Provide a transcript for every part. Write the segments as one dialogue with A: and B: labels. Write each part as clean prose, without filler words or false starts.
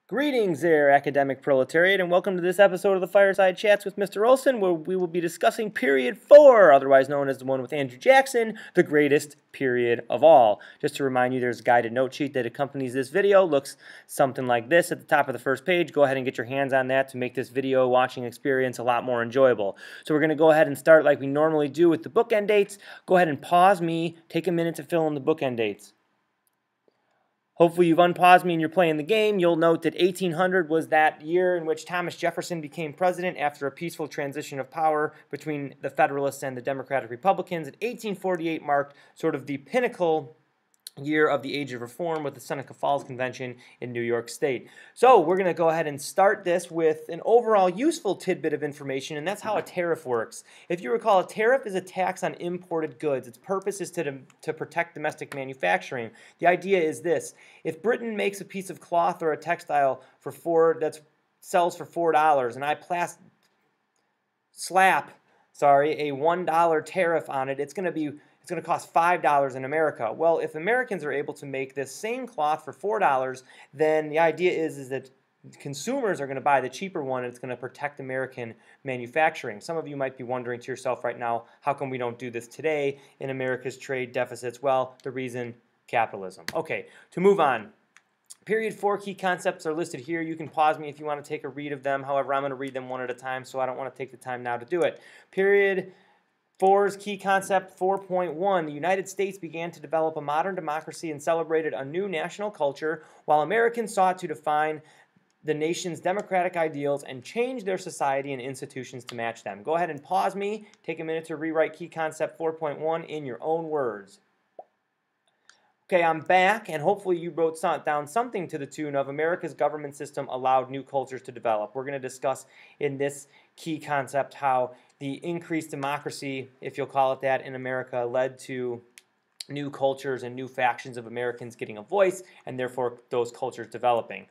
A: Greetings there, academic proletariat, and welcome to this episode of the Fireside Chats with Mr. Olson, where we will be discussing Period 4, otherwise known as the one with Andrew Jackson, the greatest period of all. Just to remind you, there's a guided note sheet that accompanies this video. Looks something like this at the top of the first page. Go ahead and get your hands on that to make this video watching experience a lot more enjoyable. So we're going to go ahead and start like we normally do with the bookend dates. Go ahead and pause me. Take a minute to fill in the bookend dates. Hopefully you've unpaused me and you're playing the game. You'll note that 1800 was that year in which Thomas Jefferson became president after a peaceful transition of power between the Federalists and the Democratic Republicans. And 1848 marked sort of the pinnacle year of the Age of Reform with the Seneca Falls Convention in New York State. So we're going to go ahead and start this with an overall useful tidbit of information, and that's how a tariff works. If you recall, a tariff is a tax on imported goods. Its purpose is to protect domestic manufacturing. The idea is this: if Britain makes a piece of cloth or a textile that sells for $4, and I slap a $1 tariff on it, it's going to cost $5 in America. Well, if Americans are able to make this same cloth for $4, then the idea is that consumers are going to buy the cheaper one, and it's going to protect American manufacturing. Some of you might be wondering to yourself right now, how come we don't do this today in America's trade deficits? Well, the reason: capitalism. Okay, to move on. Period 4 key concepts are listed here. You can pause me if you want to take a read of them. However, I'm going to read them one at a time, so I don't want to take the time now to do it. Period 4's key concept 4.1, the United States began to develop a modern democracy and celebrated a new national culture, while Americans sought to define the nation's democratic ideals and change their society and institutions to match them. Go ahead and pause me. Take a minute to rewrite key concept 4.1 in your own words. Okay, I'm back, and hopefully you wrote down something to the tune of America's government system allowed new cultures to develop. We're going to discuss in this key concept how the increased democracy, if you'll call it that, in America led to new cultures and new factions of Americans getting a voice, and therefore those cultures developing.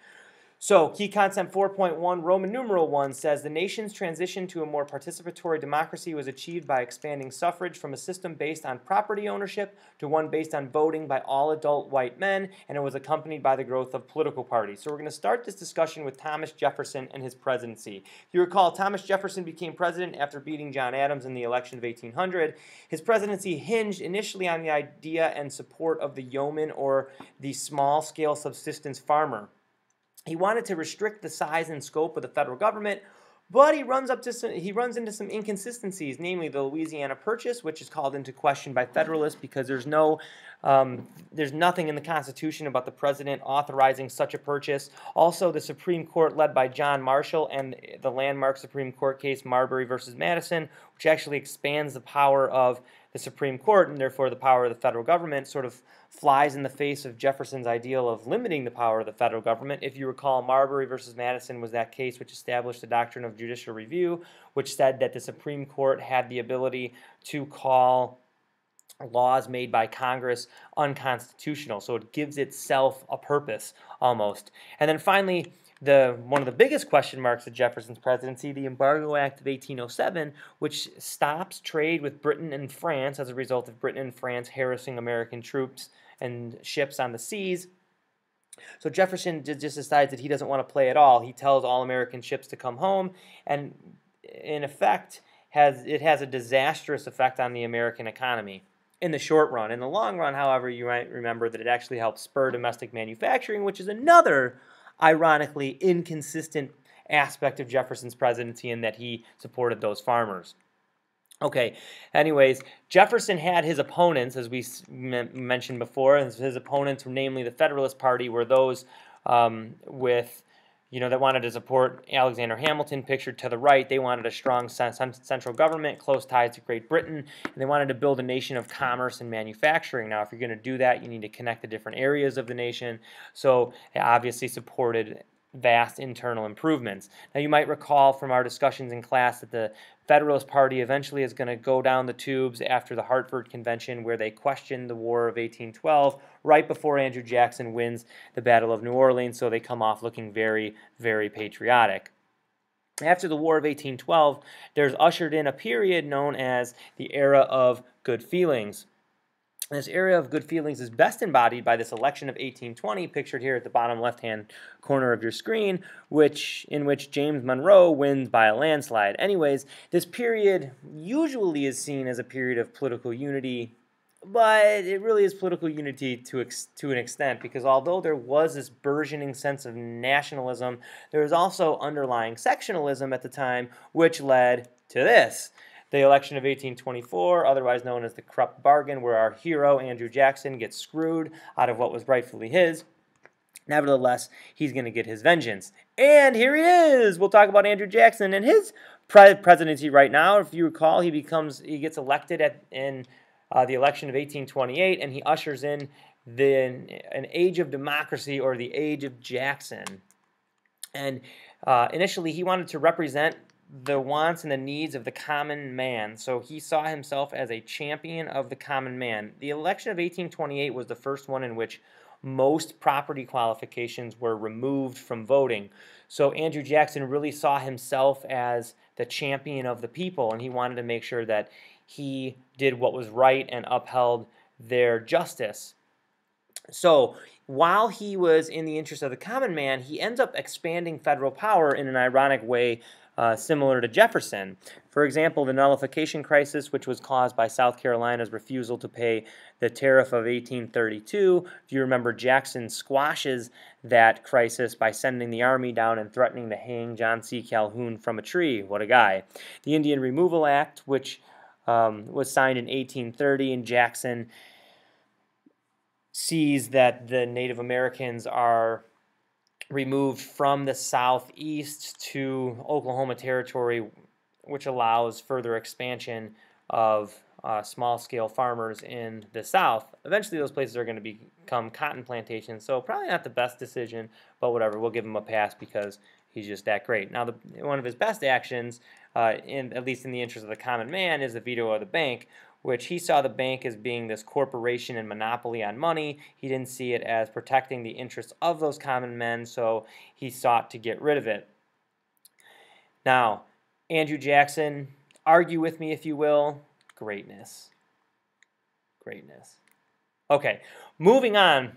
A: So, key concept 4.1, Roman numeral 1 says, the nation's transition to a more participatory democracy was achieved by expanding suffrage from a system based on property ownership to one based on voting by all adult white men, and it was accompanied by the growth of political parties. So we're going to start this discussion with Thomas Jefferson and his presidency. If you recall, Thomas Jefferson became president after beating John Adams in the election of 1800. His presidency hinged initially on the idea and support of the yeoman, or the small-scale subsistence farmer. He wanted to restrict the size and scope of the federal government, but he runs into some inconsistencies, namely the Louisiana Purchase, which is called into question by Federalists because there's nothing in the Constitution about the president authorizing such a purchase. Also, the Supreme Court led by John Marshall and the landmark Supreme Court case Marbury versus Madison, which actually expands the power of the Supreme Court and therefore the power of the federal government, sort of flies in the face of Jefferson's ideal of limiting the power of the federal government. If you recall, Marbury versus Madison was that case which established the doctrine of judicial review, which said that the Supreme Court had the ability to call laws made by Congress unconstitutional. So it gives itself a purpose almost. And then finally, one of the biggest question marks of Jefferson's presidency, the Embargo Act of 1807, which stops trade with Britain and France as a result of Britain and France harassing American troops and ships on the seas. So Jefferson just decides that he doesn't want to play at all. He tells all American ships to come home, and in effect, it has a disastrous effect on the American economy in the short run. In the long run, however, you might remember that it actually helps spur domestic manufacturing, which is another ironically inconsistent aspect of Jefferson's presidency in that he supported those farmers. Okay, anyways, Jefferson had his opponents, as we mentioned before. His opponents, namely the Federalist Party, were those that wanted to support Alexander Hamilton, pictured to the right. They wanted a strong central government, close ties to Great Britain, and they wanted to build a nation of commerce and manufacturing. Now, if you're going to do that, you need to connect the different areas of the nation. So they obviously supported vast internal improvements. Now, you might recall from our discussions in class that the Federalist Party eventually is going to go down the tubes after the Hartford Convention, where they questioned the War of 1812 right before Andrew Jackson wins the Battle of New Orleans, so they come off looking very, very patriotic. After the War of 1812, there's ushered in a period known as the Era of Good Feelings. This area of good feelings is best embodied by this election of 1820, pictured here at the bottom left-hand corner of your screen, in which James Monroe wins by a landslide. Anyways, this period usually is seen as a period of political unity, but it really is political unity to an extent, because although there was this burgeoning sense of nationalism, there was also underlying sectionalism at the time, which led to this. The election of 1824, otherwise known as the corrupt bargain, where our hero, Andrew Jackson, gets screwed out of what was rightfully his. Nevertheless, he's going to get his vengeance. And here he is! We'll talk about Andrew Jackson and his presidency right now. If you recall, he gets elected in the election of 1828, and he ushers in an age of democracy, or the age of Jackson. And initially, he wanted to represent the wants and the needs of the common man. So he saw himself as a champion of the common man. The election of 1828 was the first one in which most property qualifications were removed from voting. So Andrew Jackson really saw himself as the champion of the people, and he wanted to make sure that he did what was right and upheld their justice. So while he was in the interest of the common man, he ends up expanding federal power in an ironic way, similar to Jefferson. For example, the nullification crisis, which was caused by South Carolina's refusal to pay the tariff of 1832. If you remember, Jackson squashes that crisis by sending the army down and threatening to hang John C. Calhoun from a tree. What a guy. The Indian Removal Act, which was signed in 1830, and Jackson sees that the Native Americans are removed from the southeast to Oklahoma Territory, which allows further expansion of small-scale farmers in the south. Eventually, those places are going to become cotton plantations, so probably not the best decision, but whatever. We'll give him a pass because he's just that great. Now, one of his best actions, at least in the interest of the common man, is the veto of the bank, which he saw the bank as being this corporation and monopoly on money. He didn't see it as protecting the interests of those common men, so he sought to get rid of it. Now, Andrew Jackson, argue with me if you will, greatness. Greatness. Okay, moving on.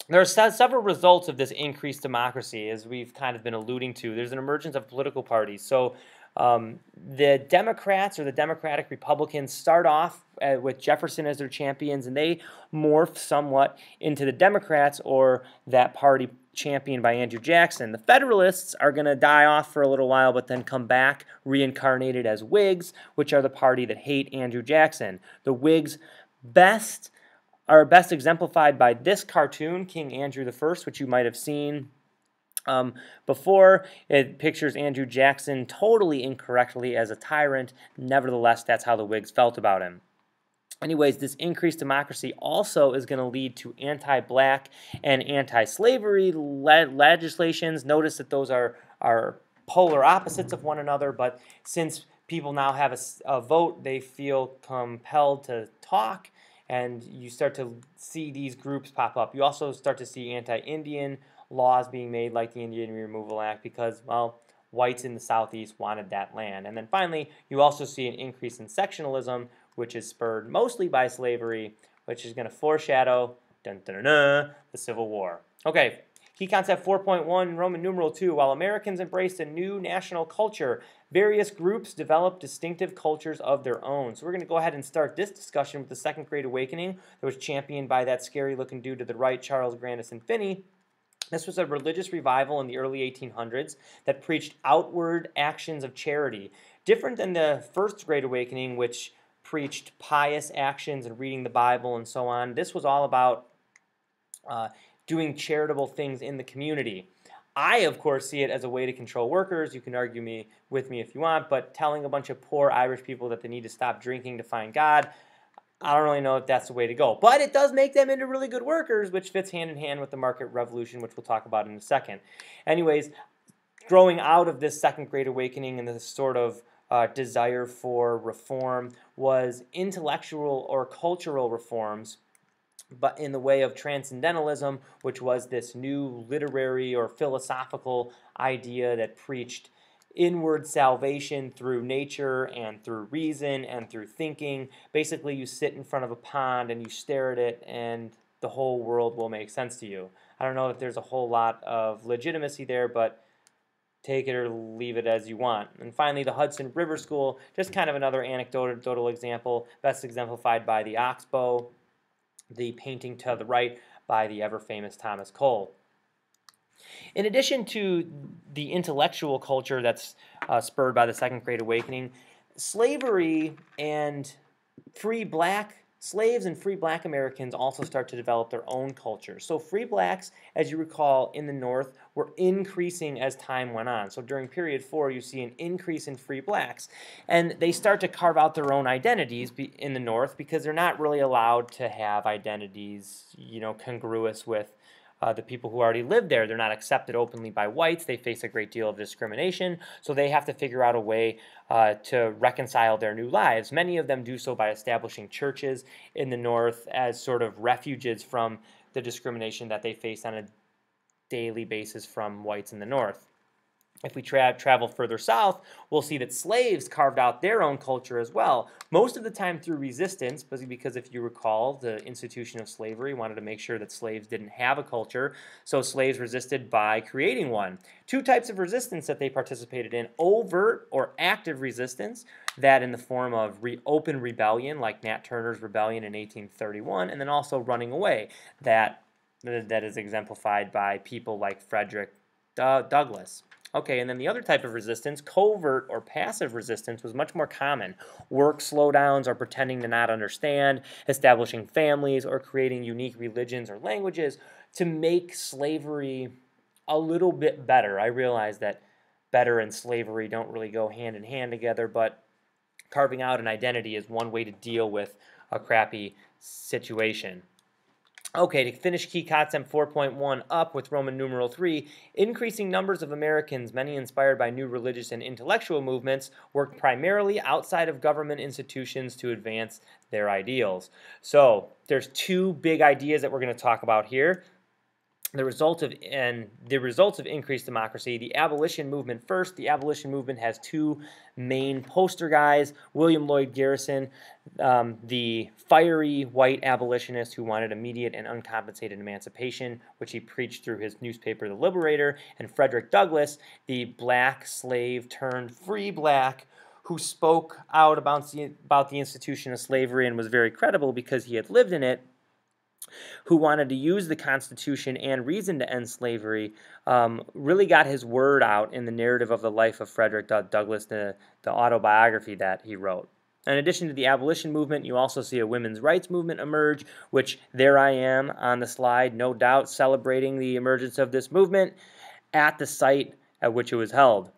A: There are several results of this increased democracy, as we've kind of been alluding to. There's an emergence of political parties. So the Democrats, or the Democratic Republicans, start off with Jefferson as their champions, and they morph somewhat into the Democrats, or that party championed by Andrew Jackson. The Federalists are going to die off for a little while, but then come back reincarnated as Whigs, which are the party that hate Andrew Jackson. The Whigs are best exemplified by this cartoon, King Andrew I, which you might have seen before. It pictures Andrew Jackson totally incorrectly as a tyrant. Nevertheless, that's how the Whigs felt about him. Anyways, this increased democracy also is going to lead to anti-black and anti-slavery legislations. Notice that those are polar opposites of one another, but since people now have a vote, they feel compelled to talk, and you start to see these groups pop up. You also start to see anti-Indian laws being made, like the Indian Removal Act, because, well, whites in the Southeast wanted that land. And then finally, you also see an increase in sectionalism, which is spurred mostly by slavery, which is going to foreshadow the Civil War. Okay, key concept 4.1, Roman numeral 2. While Americans embraced a new national culture, various groups developed distinctive cultures of their own. So we're going to go ahead and start this discussion with the Second Great Awakening that was championed by that scary-looking dude to the right, Charles Grandison Finney. This was a religious revival in the early 1800s that preached outward actions of charity. Different than the First Great Awakening, which preached pious actions and reading the Bible and so on. This was all about doing charitable things in the community. I, of course, see it as a way to control workers. You can argue with me if you want, but telling a bunch of poor Irish people that they need to stop drinking to find God, I don't really know if that's the way to go. But it does make them into really good workers, which fits hand in hand with the market revolution, which we'll talk about in a second. Anyways, growing out of this Second Great Awakening and this sort of desire for reform was intellectual or cultural reforms, but in the way of transcendentalism, which was this new literary or philosophical idea that preached inward salvation through nature and through reason and through thinking. Basically, you sit in front of a pond and you stare at it, and the whole world will make sense to you. I don't know if there's a whole lot of legitimacy there, but take it or leave it as you want. And finally, the Hudson River School, just kind of another anecdotal example, best exemplified by the oxbow, the painting to the right by the ever-famous Thomas Cole. In addition to the intellectual culture that's spurred by the Second Great Awakening, slavery and slaves and free black Americans also start to develop their own culture. So free blacks, as you recall, in the North were increasing as time went on. So during period 4, you see an increase in free blacks. And they start to carve out their own identities in the North because they're not really allowed to have identities, congruous with the people who already live there. They're not accepted openly by whites. They face a great deal of discrimination, so they have to figure out a way to reconcile their new lives. Many of them do so by establishing churches in the North as sort of refuges from the discrimination that they face on a daily basis from whites in the North. If we travel further south, we'll see that slaves carved out their own culture as well, most of the time through resistance, because if you recall, the institution of slavery wanted to make sure that slaves didn't have a culture, so slaves resisted by creating one. Two types of resistance that they participated in: overt or active resistance, that in the form of open rebellion, like Nat Turner's rebellion in 1831, and then also running away, that is exemplified by people like Frederick Douglass. Okay, and then the other type of resistance, covert or passive resistance, was much more common. Work slowdowns or pretending to not understand, establishing families, or creating unique religions or languages to make slavery a little bit better. I realize that better and slavery don't really go hand in hand together, but carving out an identity is one way to deal with a crappy situation. Okay, to finish key concept 4.1 up with Roman numeral 3, increasing numbers of Americans, many inspired by new religious and intellectual movements, worked primarily outside of government institutions to advance their ideals. So there's two big ideas that we're going to talk about here. The results of increased democracy. The abolition movement first. The abolition movement has two main poster guys: William Lloyd Garrison, the fiery white abolitionist who wanted immediate and uncompensated emancipation, which he preached through his newspaper, The Liberator, and Frederick Douglass, the black slave turned free black, who spoke out about the institution of slavery and was very credible because he had lived in it, who wanted to use the Constitution and reason to end slavery, really got his word out in the narrative of the life of Frederick Douglass, the autobiography that he wrote. In addition to the abolition movement, you also see a women's rights movement emerge, which there I am on the slide, no doubt celebrating the emergence of this movement at the site at which it was held.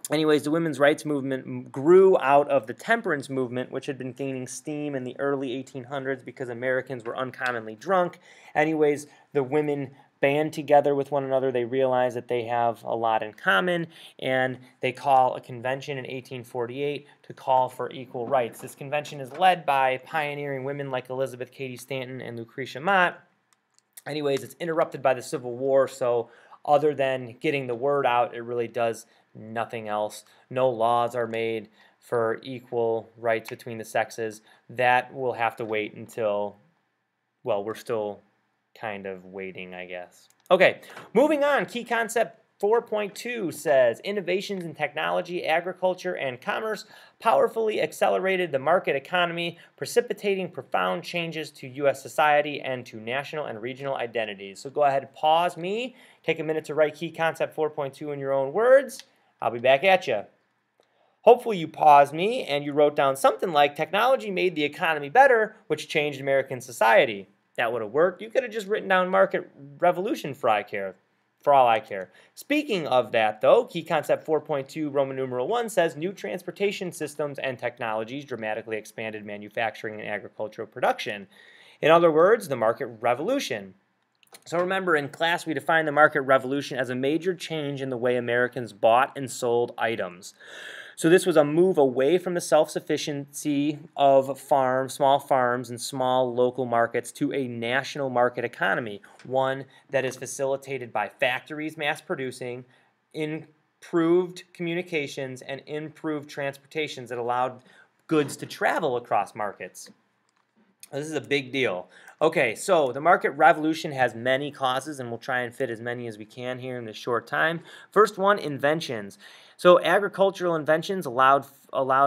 A: Anyways, the women's rights movement grew out of the temperance movement, which had been gaining steam in the early 1800s because Americans were uncommonly drunk. Anyways, the women band together with one another. They realize that they have a lot in common, and they call a convention in 1848 to call for equal rights. This convention is led by pioneering women like Elizabeth Cady Stanton and Lucretia Mott. Anyways, it's interrupted by the Civil War, so other than getting the word out, it really does nothing else. No laws are made for equal rights between the sexes. That will have to wait until, well, we're still kind of waiting, I guess. Okay, moving on. Key concept 4.2 says, innovations in technology, agriculture, and commerce powerfully accelerated the market economy, precipitating profound changes to U.S. society and to national and regional identities. So go ahead and pause me. Take a minute to write key concept 4.2 in your own words. I'll be back at you. Hopefully you paused me and you wrote down something like, technology made the economy better, which changed American society. That would have worked. You could have just written down market revolution for all I care. Speaking of that, though, key concept 4.2 Roman numeral 1 says, new transportation systems and technologies dramatically expanded manufacturing and agricultural production. In other words, the market revolution. So remember, in class we defined the market revolution as a major change in the way Americans bought and sold items. So this was a move away from the self-sufficiency of small farms and small local markets to a national market economy, one that is facilitated by factories mass producing in improved communications and improved transportations that allowed goods to travel across markets. This is a big deal. Okay, so the market revolution has many causes, and we'll try and fit as many as we can here in this short time. First one, inventions. So agricultural inventions allowed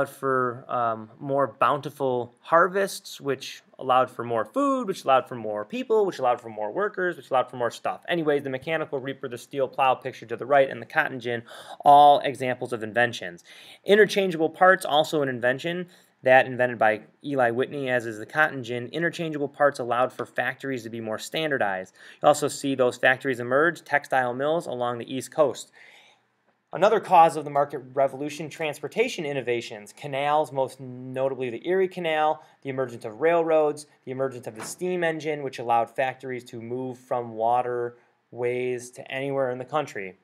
A: for more bountiful harvests, which allowed for more food, which allowed for more people, which allowed for more workers, which allowed for more stuff. Anyways, the mechanical reaper, the steel plow pictured to the right, and the cotton gin, all examples of inventions. Interchangeable parts, also an invention. That invented by Eli Whitney, as is the cotton gin. Interchangeable parts allowed for factories to be more standardized. You also see those factories emerge, textile mills along the East Coast. Another cause of the market revolution, transportation innovations. Canals, most notably the Erie Canal, the emergence of railroads, the emergence of the steam engine, which allowed factories to move from waterways to anywhere in the country.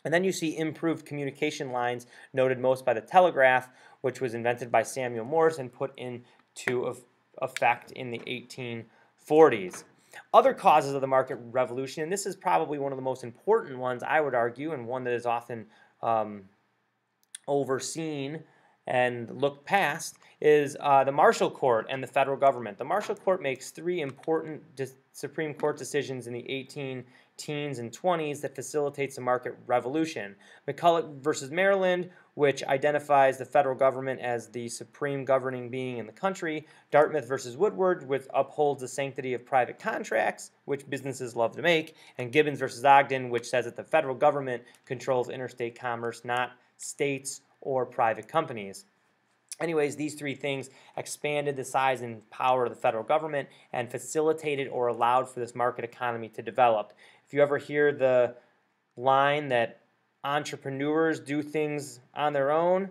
A: And then you see improved communication lines, noted most by the telegraph, which was invented by Samuel Morse and put into effect in the 1840s. Other causes of the market revolution, and this is probably one of the most important ones, I would argue, and one that is often overseen and looked past, is the Marshall Court and the federal government. The Marshall Court makes three important Supreme Court decisions in the 18-teens and 20s that facilitates the market revolution. McCulloch versus Maryland, which identifies the federal government as the supreme governing being in the country. Dartmouth versus Woodward, which upholds the sanctity of private contracts, which businesses love to make. And Gibbons versus Ogden, which says that the federal government controls interstate commerce, not states or private companies. Anyways, these three things expanded the size and power of the federal government and facilitated or allowed for this market economy to develop. If you ever hear the line that entrepreneurs do things on their own,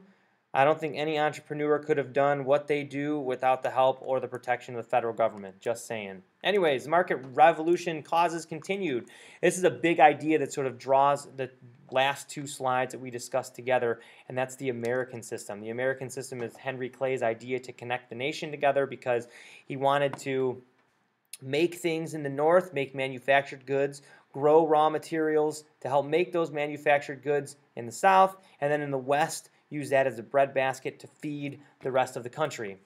A: I don't think any entrepreneur could have done what they do without the help or the protection of the federal government. Just saying. Anyways, market revolution causes continued. This is a big idea that sort of draws the last two slides that we discussed together, and that's the American system. The American system is Henry Clay's idea to connect the nation together because he wanted to make things in the North, make manufactured goods, grow raw materials to help make those manufactured goods in the South, and then in the West, use that as a breadbasket to feed the rest of the country.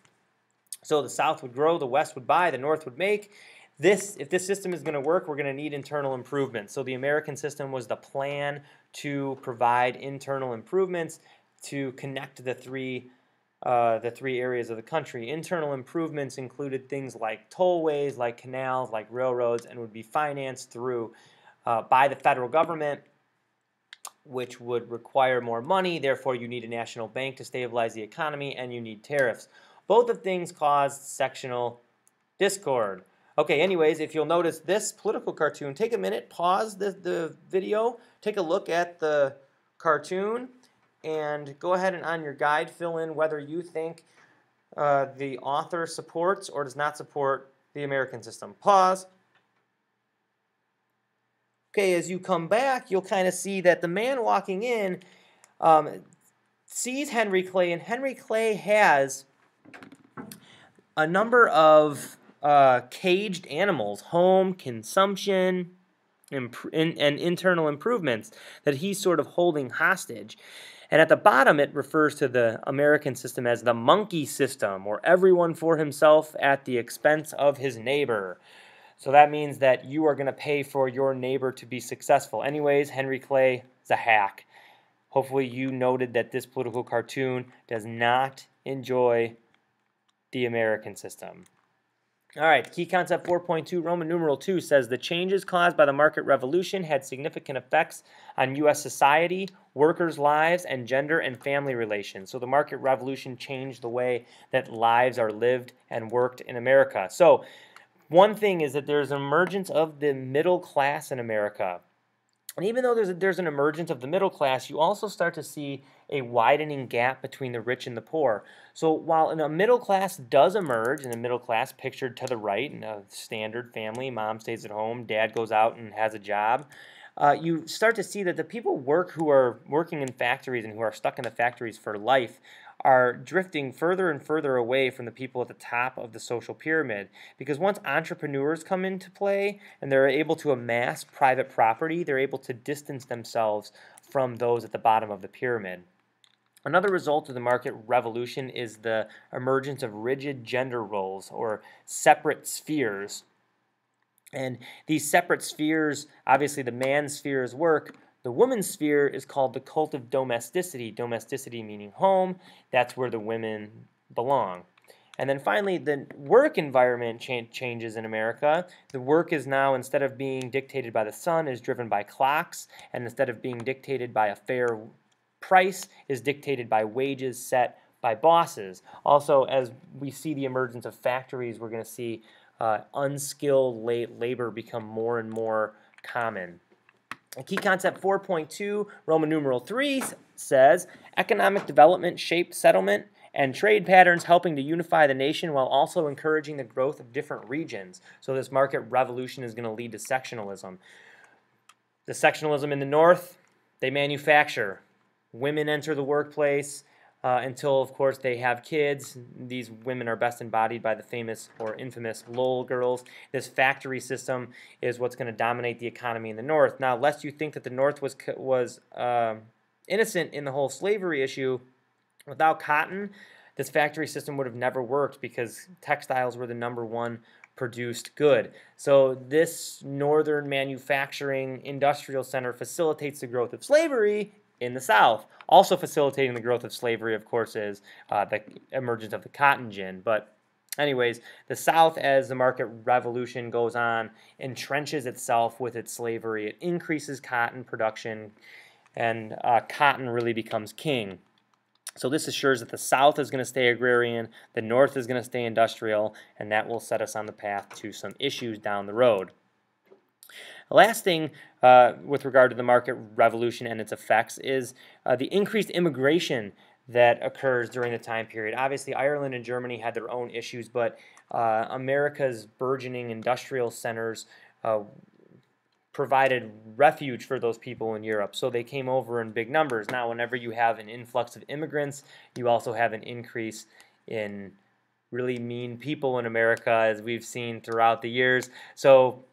A: So the South would grow, the West would buy, the North would make. If this system is going to work, we're going to need internal improvements. So the American system was the plan to provide internal improvements to connect the three areas of the country. Internal improvements included things like tollways, like canals, like railroads, and would be financed through by the federal government, which would require more money. Therefore, you need a national bank to stabilize the economy, and you need tariffs. Both of things caused sectional discord. Okay, anyways, if you'll notice this political cartoon, take a minute, pause the video, take a look at the cartoon, and go ahead and on your guide fill in whether you think the author supports or does not support the American system. Pause. Okay, as you come back, you'll kind of see that the man walking in sees Henry Clay, and Henry Clay has a number of caged animals, home, consumption, and internal improvements that he's sort of holding hostage. And at the bottom, it refers to the American system as the monkey system, or everyone for himself at the expense of his neighbor. So that means that you are going to pay for your neighbor to be successful. Anyways, Henry Clay is a hack. Hopefully you noted that this political cartoon does not enjoy the American system. All right, key concept 4.2, Roman numeral 2 says the changes caused by the market revolution had significant effects on U.S. society, workers' lives, and gender and family relations. So the market revolution changed the way that lives are lived and worked in America. So one thing is that there's an emergence of the middle class in America. And even though there's an emergence of the middle class, you also start to see a widening gap between the rich and the poor. So while a middle class does emerge, and the middle class pictured to the right, in a standard family, mom stays at home, dad goes out and has a job, you start to see that the people who are working in factories and who are stuck in the factories for life are drifting further and further away from the people at the top of the social pyramid. Because once entrepreneurs come into play and they're able to amass private property, they're able to distance themselves from those at the bottom of the pyramid. Another result of the market revolution is the emergence of rigid gender roles or separate spheres. And these separate spheres, obviously the man's sphere is work. The woman's sphere is called the cult of domesticity. Domesticity meaning home. That's where the women belong. And then finally, the work environment changes in America. The work is now, instead of being dictated by the sun, is driven by clocks. And instead of being dictated by a fair price, is dictated by wages set by bosses. Also, as we see the emergence of factories, we're going to see unskilled labor become more and more common. Key concept 4.2, Roman numeral 3 says, economic development shaped settlement and trade patterns helping to unify the nation while also encouraging the growth of different regions. So this market revolution is going to lead to sectionalism. The sectionalism in the north, they manufacture. Women enter the workplace until, of course, they have kids. These women are best embodied by the famous or infamous Lowell girls. This factory system is what's going to dominate the economy in the north. Now, lest you think that the north was innocent in the whole slavery issue, without cotton, this factory system would have never worked because textiles were the #1 produced good. So this northern manufacturing industrial center facilitates the growth of slavery in the South. Also facilitating the growth of slavery, of course, is the emergence of the cotton gin. But anyways, the South, as the market revolution goes on, entrenches itself with its slavery. It increases cotton production, and cotton really becomes king. So this assures that the South is going to stay agrarian, the North is going to stay industrial, and that will set us on the path to some issues down the road. The last thing with regard to the market revolution and its effects is the increased immigration that occurs during the time period. Obviously, Ireland and Germany had their own issues, but America's burgeoning industrial centers provided refuge for those people in Europe, so they came over in big numbers. Now, whenever you have an influx of immigrants, you also have an increase in really mean people in America, as we've seen throughout the years. So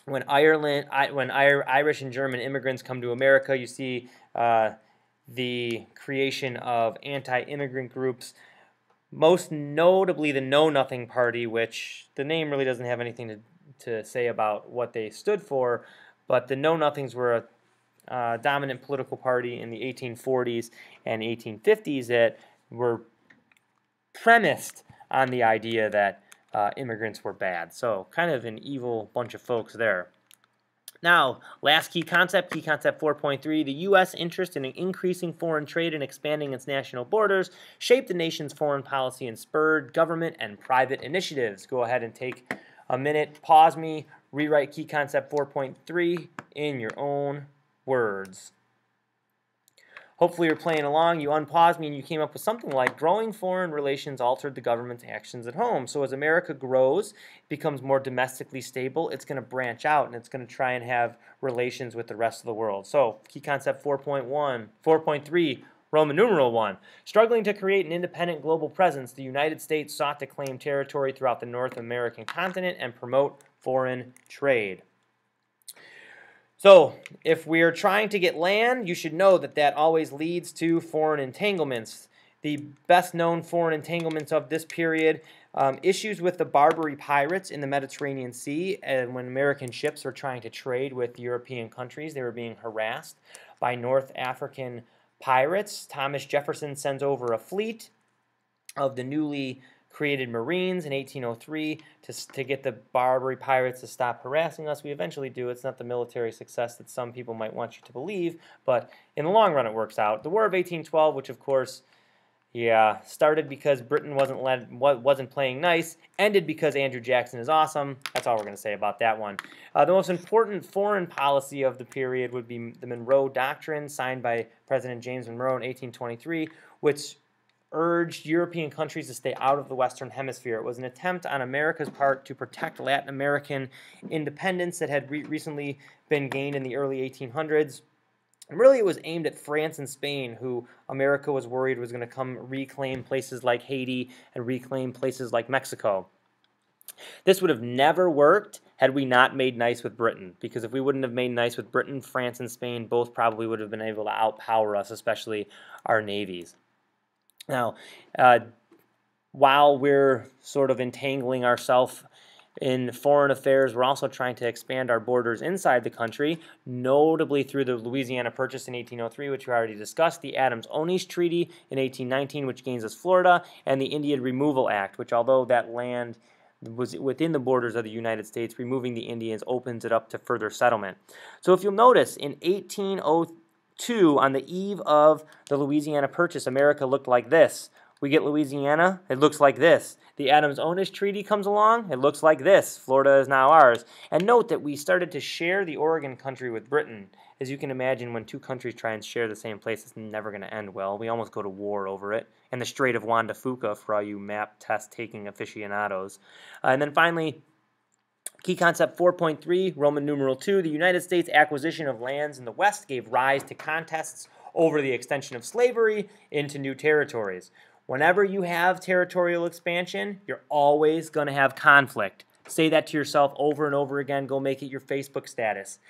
A: when Irish and German immigrants come to America, you see the creation of anti-immigrant groups, most notably the Know Nothing Party, which the name really doesn't have anything to say about what they stood for, but the Know Nothings were a dominant political party in the 1840s and 1850s that were premised on the idea that immigrants were bad. So kind of an evil bunch of folks there. Now, last key concept 4.3, the U.S. interest in increasing foreign trade and expanding its national borders shaped the nation's foreign policy and spurred government and private initiatives. Go ahead and take a minute, pause me, rewrite key concept 4.3 in your own words. Hopefully you're playing along, you unpaused me, and you came up with something like growing foreign relations altered the government's actions at home. So as America grows, becomes more domestically stable, it's going to branch out and it's going to try and have relations with the rest of the world. So key concept 4.3, Roman numeral 1. Struggling to create an independent global presence, the United States sought to claim territory throughout the North American continent and promote foreign trade. So, if we're trying to get land, you should know that that always leads to foreign entanglements. The best known foreign entanglements of this period, issues with the Barbary pirates in the Mediterranean Sea, and when American ships were trying to trade with European countries, they were being harassed by North African pirates. Thomas Jefferson sends over a fleet of the newly created Marines in 1803 to get the Barbary pirates to stop harassing us. We eventually do. It's not the military success that some people might want you to believe, but in the long run it works out. The War of 1812, which of course, started because Britain wasn't playing nice, ended because Andrew Jackson is awesome. That's all we're going to say about that one. The most important foreign policy of the period would be the Monroe Doctrine, signed by President James Monroe in 1823, which urged European countries to stay out of the Western Hemisphere. It was an attempt on America's part to protect Latin American independence that had recently been gained in the early 1800s. And really it was aimed at France and Spain, who America was worried was going to come reclaim places like Haiti and reclaim places like Mexico. This would have never worked had we not made nice with Britain, because if we wouldn't have made nice with Britain, France and Spain both probably would have been able to outpower us, especially our navies. Now, while we're sort of entangling ourselves in foreign affairs, we're also trying to expand our borders inside the country, notably through the Louisiana Purchase in 1803, which we already discussed, the Adams-Onis Treaty in 1819, which gains us Florida, and the Indian Removal Act, which, although that land was within the borders of the United States, removing the Indians opens it up to further settlement. So if you'll notice, in 1802, on the eve of the Louisiana Purchase, America looked like this. We get Louisiana, it looks like this. The Adams-Onis Treaty comes along, it looks like this. Florida is now ours. And note that we started to share the Oregon country with Britain. As you can imagine, when two countries try and share the same place, it's never going to end well. We almost go to war over it. And the Strait of Juan de Fuca for all you map test-taking aficionados. And then finally, key concept 4.3, Roman numeral 2, the United States acquisition of lands in the West gave rise to contests over the extension of slavery into new territories. Whenever you have territorial expansion, you're always going to have conflict. Say that to yourself over and over again. Go make it your Facebook status.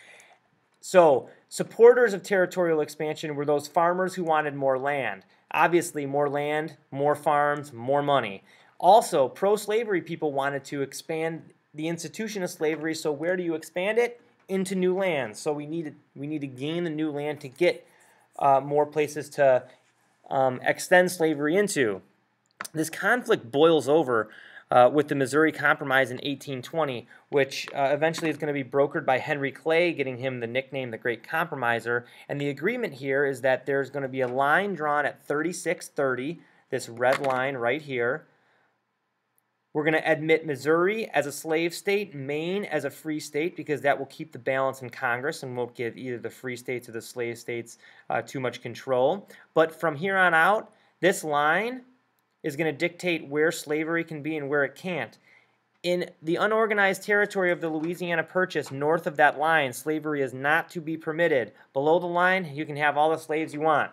A: So, supporters of territorial expansion were those farmers who wanted more land. Obviously, more land, more farms, more money. Also, pro-slavery people wanted to expand the institution of slavery, so where do you expand it? Into new lands. So we need to gain the new land to get more places to extend slavery into. This conflict boils over with the Missouri Compromise in 1820, which eventually is going to be brokered by Henry Clay, getting him the nickname the Great Compromiser. And the agreement here is that there's going to be a line drawn at 3630, this red line right here. We're going to admit Missouri as a slave state, Maine as a free state, because that will keep the balance in Congress and won't give either the free states or the slave states too much control. But from here on out, this line is going to dictate where slavery can be and where it can't. In the unorganized territory of the Louisiana Purchase, north of that line, slavery is not to be permitted. Below the line, you can have all the slaves you want.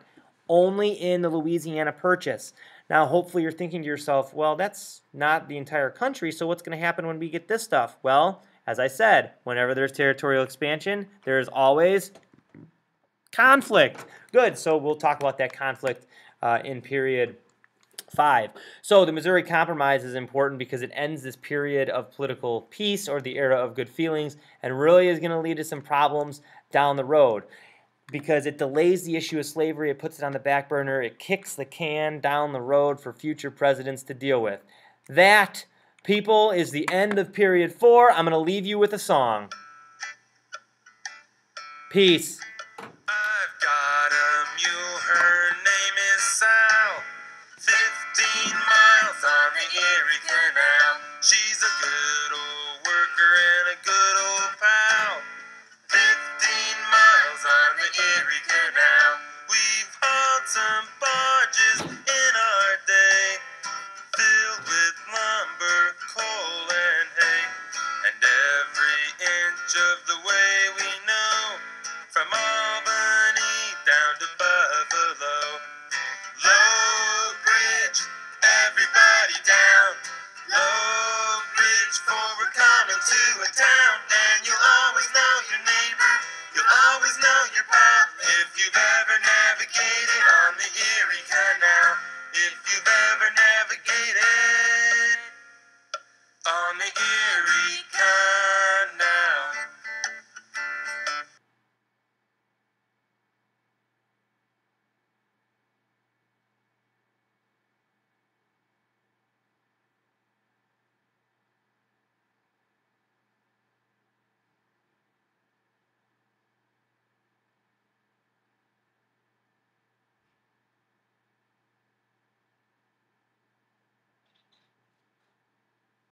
A: Only in the Louisiana Purchase. Now, hopefully you're thinking to yourself, well, that's not the entire country, so what's going to happen when we get this stuff? Well, as I said, whenever there's territorial expansion, there's always conflict. Good, so we'll talk about that conflict in period 5. So the Missouri Compromise is important because it ends this period of political peace or the era of good feelings and really is going to lead to some problems down the road. Because it delays the issue of slavery, it puts it on the back burner, it kicks the can down the road for future presidents to deal with. That, people, is the end of period 4. I'm going to leave you with a song. Peace.
B: I've got a mule, her name is Sal, 15 miles on the Erie Canal. She's a good old worker and a good old pal. 15 miles on the Erie Canal. We've hauled some barges in our day, filled with lumber, coal, and hay. And every inch of the way we know, from Albany down to Buffalo. Low Bridge, everybody down. Low Bridge, for we're coming to a town. And you'll always know your neighbor, you'll always know your pal, if you've ever navigated on the Erie Canal. If you've ever navigated